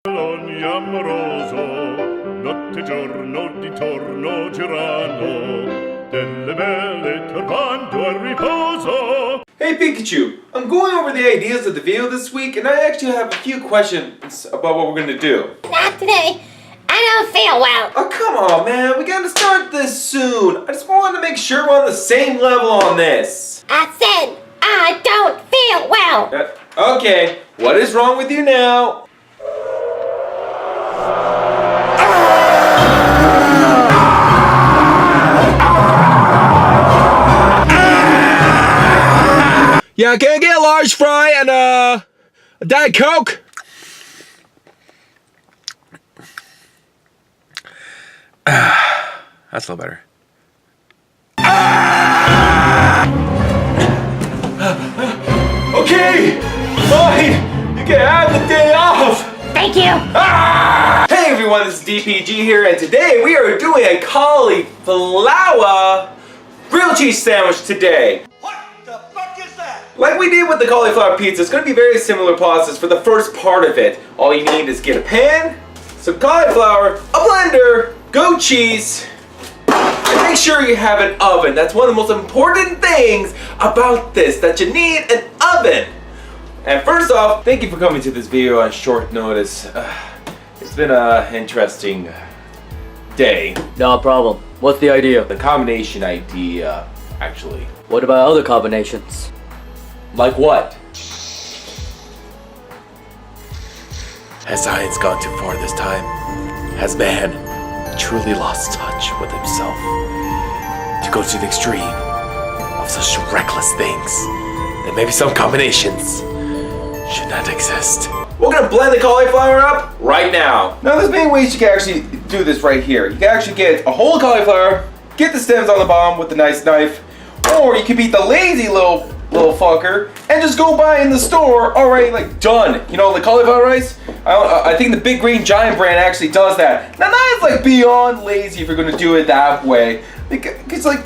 Ogni amoroso, notte giorno di torno girano, delle belle turbando al riposo. Hey Pikachu, I'm going over the ideas of the video this week, and I actually have a few questions about what we're gonna do. Not today. I don't feel well. Oh, come on, man. We gotta start this soon. I just wanted to make sure we're on the same level on this. I said I don't feel well. Okay, what is wrong with you now? Yeah, can I get a large fry and a Diet Coke? That's a little better. Okay, fine. You can have the day off. Thank you. Hey everyone, this is DPG here, and today we are doing a cauliflower grilled cheese sandwich today. Like we did with the cauliflower pizza, it's going to be a very similar process for the first part of it. All you need is get a pan, some cauliflower, a blender, goat cheese, and make sure you have an oven. That's one of the most important things about this, that you need an oven. And first off, thank you for coming to this video on short notice. It's been an interesting day. No problem. What's the idea? The combination idea, actually. What about other combinations? Like what? Has science gone too far this time? Has man truly lost touch with himself to go to the extreme of such reckless things that maybe some combinations should not exist? We're gonna blend the cauliflower up right now. Now there's many ways you can actually do this right here. You can actually get a whole cauliflower, get the stems on the bottom with a nice knife, or you can beat the lazy little fucker and just go buy in the store already like done. You know, the cauliflower rice? I think the Big Green Giant brand actually does that. Now that is like beyond lazy if you're gonna do it that way. It's like,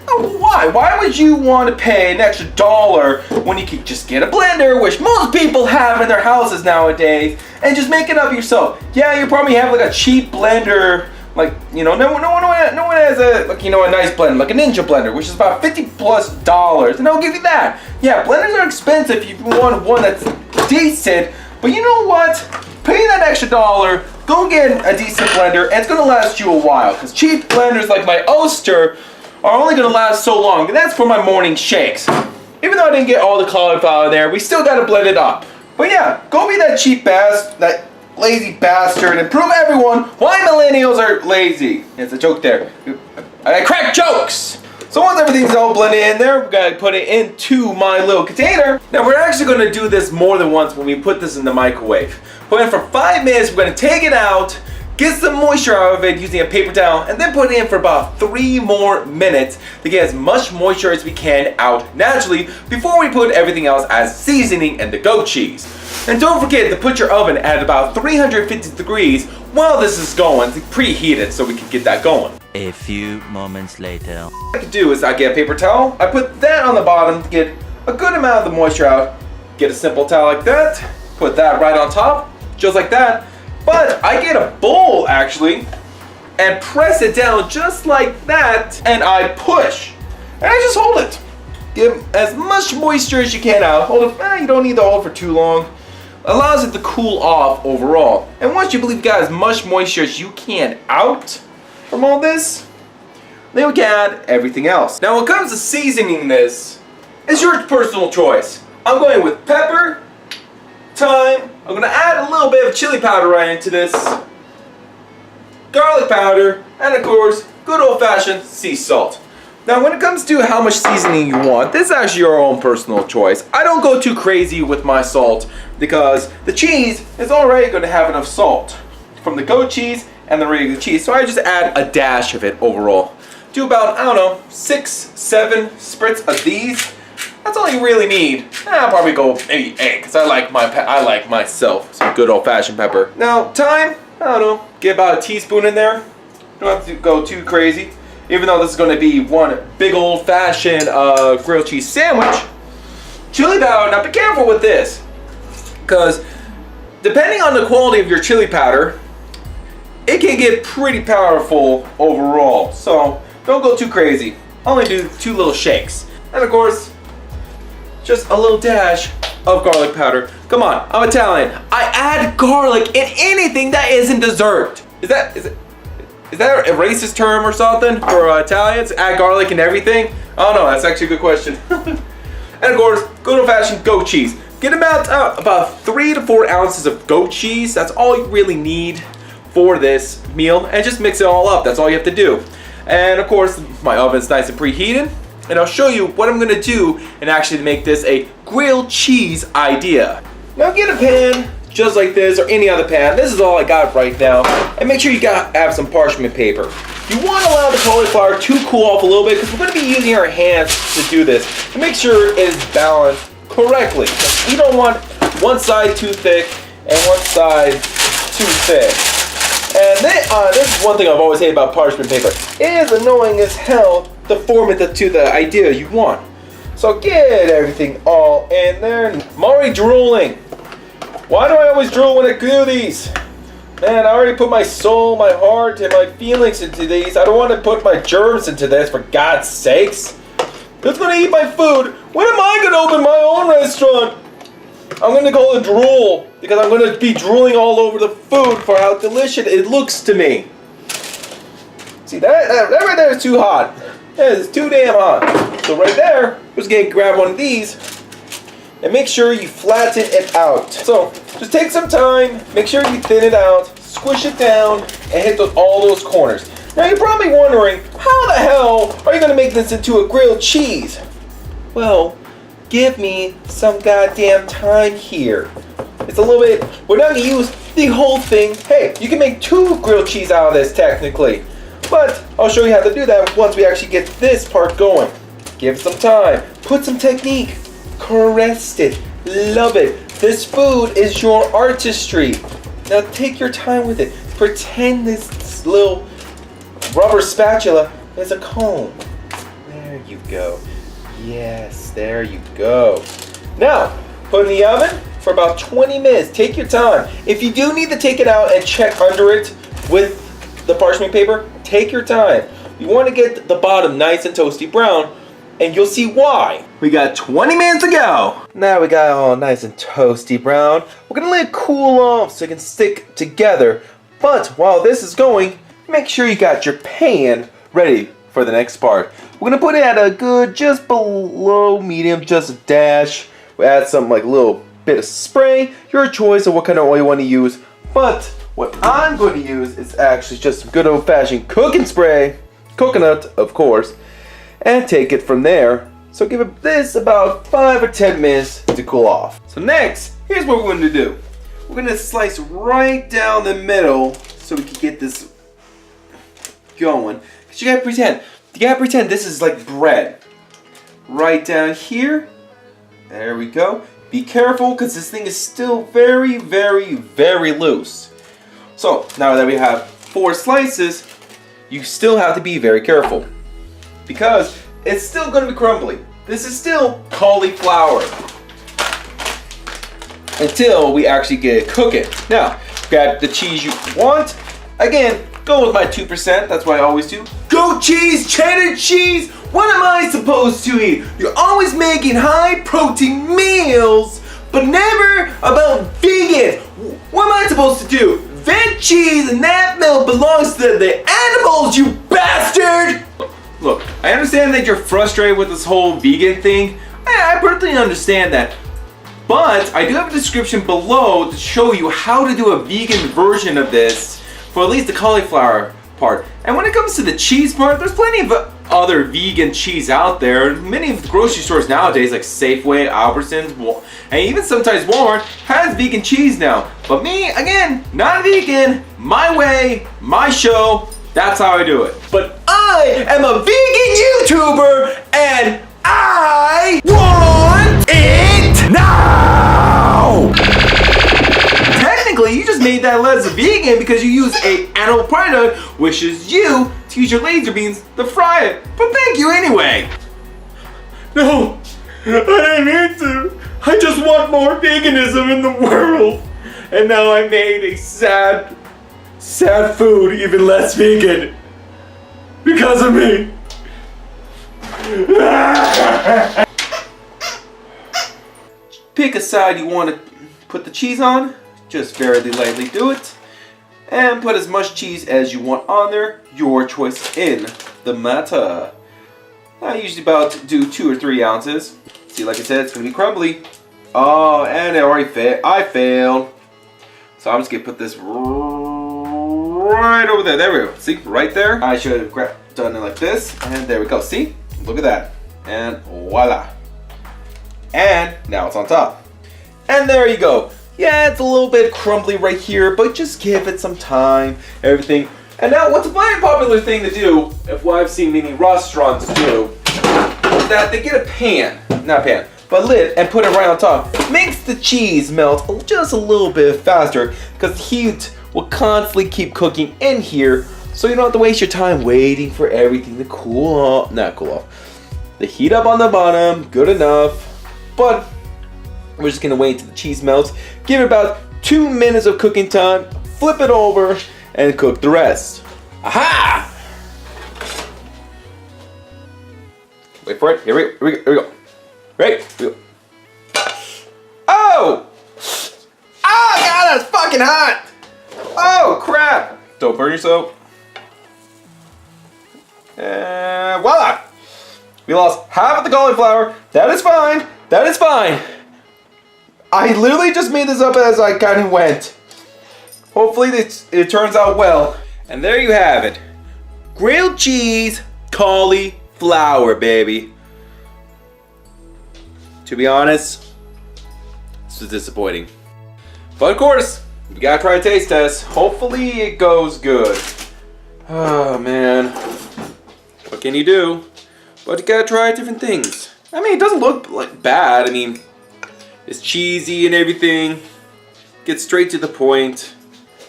oh, why? Why would you want to pay an extra $1 when you could just get a blender, which most people have in their houses nowadays, and just make it up yourself? Yeah, you probably have like a cheap blender. Like, you know, no one has a, like, you know, a nice blender, like a Ninja blender, which is about $50+, and I'll give you that. Yeah, blenders are expensive if you want one that's decent, but you know what? Pay that extra $1, go get a decent blender, and it's gonna last you a while, because cheap blenders like my Oster are only gonna last so long, and that's for my morning shakes. Even though I didn't get all the cauliflower in there, we still gotta blend it up. But yeah, go be that cheap that lazy bastard and prove everyone why millennials are lazy. It's a joke there. I crack jokes. So once everything's all blended in there, we're gonna put it into my little container. Now we're actually gonna do this more than once when we put this in the microwave. Put it in for 5 minutes, we're gonna take it out, get some moisture out of it using a paper towel, and then put it in for about 3 more minutes to get as much moisture as we can out naturally before we put everything else as seasoning and the goat cheese. And don't forget to put your oven at about 350 degrees while this is going, to preheat it so we can get that going. A few moments later. What I can do is I get a paper towel, I put that on the bottom to get a good amount of the moisture out, get a simple towel like that, put that right on top, just like that. But I get a bowl actually and press it down just like that, and I push and I just hold it. Give as much moisture as you can out. Hold it, you don't need to hold it for too long. Allows it to cool off overall. And once you believe you got as much moisture as you can out from all this, then we can add everything else. Now when it comes to seasoning this, it's your personal choice. I'm going with pepper, thyme. I'm gonna add a little bit of chili powder right into this, garlic powder, and of course, good old-fashioned sea salt. Now when it comes to how much seasoning you want, this is actually your own personal choice. I don't go too crazy with my salt because the cheese is already going to have enough salt from the goat cheese and the regular cheese, so I just add a dash of it overall. Do about, I don't know, 6-7 spritz of these. That's all you really need. I'll probably go maybe 8 because I like myself some good old-fashioned pepper. Now thyme, I don't know, get about a teaspoon in there. Don't have to go too crazy. Even though this is going to be one big old-fashioned grilled cheese sandwich. Chili powder, now be careful with this, because depending on the quality of your chili powder, it can get pretty powerful overall. So don't go too crazy. Only do 2 little shakes. And of course, just a little dash of garlic powder. Come on, I'm Italian. I add garlic in anything that isn't dessert. Is that a racist term or something for Italians? Add garlic in everything? Oh no, that's actually a good question. And of course, good old-fashioned goat cheese. Get about 3 to 4 ounces of goat cheese. That's all you really need for this meal, and just mix it all up. That's all you have to do. And of course, my oven's nice and preheated, and I'll show you what I'm gonna do and actually make this a grilled cheese idea. Now get a pan just like this, or any other pan. This is all I got right now. And make sure you have some parchment paper. You want to allow the cauliflower to cool off a little bit, because we're going to be using our hands to do this, to make sure it is balanced correctly. You don't want one side too thick and one side too thick. And this is one thing I've always hated about parchment paper. It is annoying as hell to form it to the idea you want. So get everything all in there. I'm already drooling. Why do I always drool when I do these? Man, I already put my soul, my heart, and my feelings into these. I don't want to put my germs into this, for God's sakes. Who's going to eat my food? When am I going to open my own restaurant? I'm going to call it drool, because I'm going to be drooling all over the food for how delicious it looks to me. See, that right there is too hot. That is too damn hot. So right there, I'm just going to grab one of these, and make sure you flatten it out. So just take some time, make sure you thin it out, squish it down, and hit all those corners. Now you're probably wondering, how the hell are you gonna make this into a grilled cheese? Well, give me some goddamn time here. It's a little bit, we're not gonna use the whole thing. Hey, you can make 2 grilled cheese out of this technically. But I'll show you how to do that once we actually get this part going. Give it some time, put some technique. Caressed it, love it. This food is your artistry. Now take your time with it. Pretend this little rubber spatula is a comb. There you go. Yes, there you go. Now, put it in the oven for about 20 minutes. Take your time. If you do need to take it out and check under it with the parchment paper, take your time. You want to get the bottom nice and toasty brown, and you'll see why. We got 20 minutes to go. Now we got it all nice and toasty brown. We're gonna let it cool off so it can stick together. But while this is going, make sure you got your pan ready for the next part. We're gonna put it at a good, just below medium, just a dash. We add some like little bit of spray, your choice of what kind of oil you want to use. But what I'm going to use is actually just some good old-fashioned cooking spray, coconut of course, and take it from there. So give this about 5 or 10 minutes to cool off. So next, here's what we're going to do. We're going to slice right down the middle so we can get this going. Because you gotta pretend this is like bread. Right down here. There we go. Be careful because this thing is still very, very, very loose. So now that we have 4 slices, you still have to be very careful, because it's still going to be crumbly. This is still cauliflower until we actually get it cooking. Now, grab the cheese you want. Again, go with my 2%. That's what I always do. Goat cheese, cheddar cheese. What am I supposed to eat? You're always making high protein meals, but never about vegan. What am I supposed to do? Veg cheese and that milk belongs to the animals, you bastard! Look, I understand that you're frustrated with this whole vegan thing. I personally understand that. But I do have a description below to show you how to do a vegan version of this for at least the cauliflower part. And when it comes to the cheese part, there's plenty of other vegan cheese out there. Many of the grocery stores nowadays, like Safeway, Albertsons, and even sometimes Walmart, has vegan cheese now. But me, again, not vegan. My way, my show. That's how I do it. But I am a vegan YouTuber, and I want it now! Technically, you just made that less vegan because you use a animal product, which is you, to use your laser beams to fry it. But thank you anyway. No, I didn't mean to. I just want more veganism in the world. And now I made a sad food even less vegan. Because of me. Pick a side you want to put the cheese on. Just very lightly do it. And put as much cheese as you want on there. Your choice in the matter. I usually about do 2 or 3 ounces. See, like I said, it's going to be crumbly. Oh, and it already I failed. So I'm just going to put this right over there. There we go. See, right there. I should have done it like this. And there we go. See? Look at that. And voila. And now it's on top. And there you go. Yeah, it's a little bit crumbly right here, but just give it some time. Everything. And now what's a very popular thing to do, if what I've seen many restaurants do, is that they get a pan, not pan, but lid, and put it right on top. Makes the cheese melt just a little bit faster, because the heat will constantly keep cooking in here, so you don't have to waste your time waiting for everything to cool off. Not cool off. The heat up on the bottom, good enough, but we're just gonna wait until the cheese melts. Give it about 2 minutes of cooking time, flip it over, and cook the rest. Aha! Wait for it. Here we go. Right? Here we go. Oh! Oh god, that's fucking hot! Oh crap! Don't burn yourself. And voila! We lost half of the cauliflower. That is fine. That is fine. I literally just made this up as I kind of went. Hopefully it turns out well. And there you have it. Grilled cheese cauliflower, baby. To be honest, this was disappointing. But of course, we gotta try a taste test. Hopefully it goes good. Oh man. What can you do? But you gotta try different things. I mean, it doesn't look like bad. I mean, it's cheesy and everything. Gets straight to the point.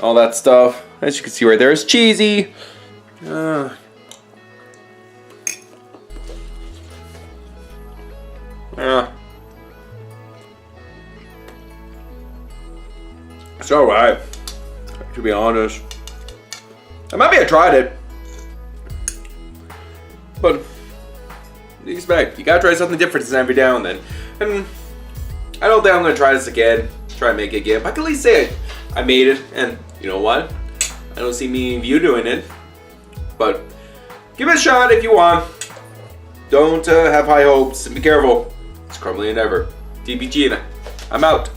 All that stuff. As you can see right there, it's cheesy. Yeah. It's alright. To be honest. I might have tried it. But what do you expect? You gotta try something different every now and then. And I don't think I'm gonna try this again. Try and make it again. But I can at least say I made it, and you know what? I don't see me and you doing it. But give it a shot if you want. Don't have high hopes, and be careful. It's crumbly and ever. DPG, I'm out.